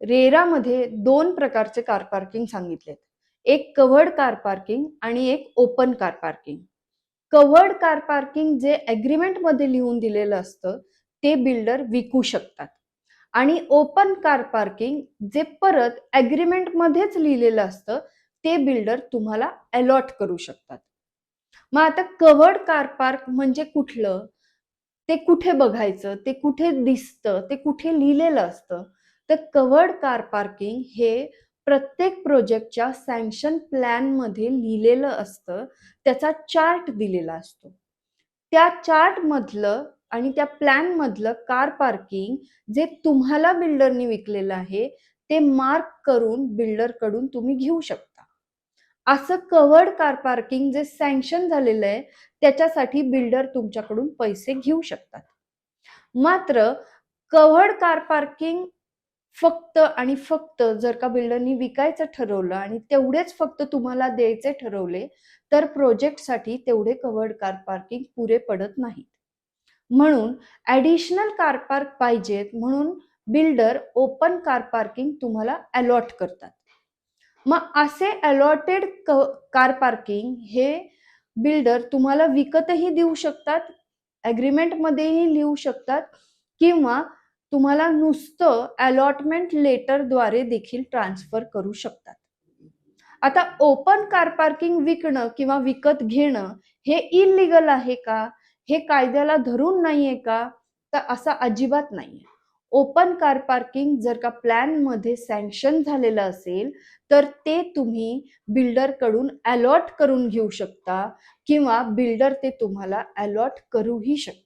रेरामध्ये दोन प्रकारचे car parking सांगितलेत. एक कव्हर्ड कार पार्किंग आणि एक open car parking. Covered car parking जे अग्रीमेंट मध्ये लिहून दिलेलं असतं ते बिल्डर विकू शकतात आणि ओपन कार पार्किंग जे परत अग्रीमेंट मध्येच लिहिलेलं असतं ते बिल्डर तुम्हाला अलॉट करू शकतात. मग आता कव्हर्ड कार पार्क म्हणजे कुठलं, ते कुठे बघायचं, ते कुठे दिसतं, ते कुठे लिहिलेलं असतं? तर कव्हर्ड कार पार्किंग हे प्रत्येक प्रोजेक्टच्या सँक्शन प्लॅन मध्ये लिहिलेलं असतं. त्याचा चार्ट दिलेला असतो. त्या चार्ट मधलं आणि त्या प्लॅन मधलं कार पार्किंग जे तुम्हाला बिल्डरनी विकलेलं आहे ते मार्क करून बिल्डर कडून तुम्ही घेऊ शकता. असं कव्हर्ड कार पार्किंग जे सँक्शन झालेलं आहे त्याच्यासाठी बिल्डर तुमच्याकडून पैसे घेऊ शकतात. मात्र कव्हर्ड कार पार्किंग फक्त आणि फक्त जर का बिल्डरनी विकायचं ठरवलं आणि तेवढेच फक्त तुम्हाला द्यायचे ठरवले तर प्रोजेक्टसाठी तेवढे कव्हर्ड कार पार्किंग पुरे पडत नाहीत. म्हणून ॲडिशनल कार पार्क पाहिजेत म्हणून बिल्डर ओपन कार पार्किंग तुम्हाला अलॉट करतात. मग असे अलॉटेड कार पार्किंग हे बिल्डर तुम्हाला विकतही देऊ शकतात, अग्रीमेंट मध्येही लिहू शकतात किंवा तुम्हाला नुसतं अलॉटमेंट लेटर द्वारे देखील ट्रान्सफर करू शकतात. आता ओपन कार पार्किंग विकणं किंवा विकत घेणं हे इलिगल आहे का, हे कायद्याला धरून नाहीये का, तर असं अजिबात नाहीये. ओपन कार पार्किंग जर का प्लॅन मध्ये सँक्शन झालेलं असेल तर ते तुम्ही बिल्डर कडून अलॉट करून घेऊ शकता किंवा बिल्डर ते तुम्हाला अलॉट करूही शकतात.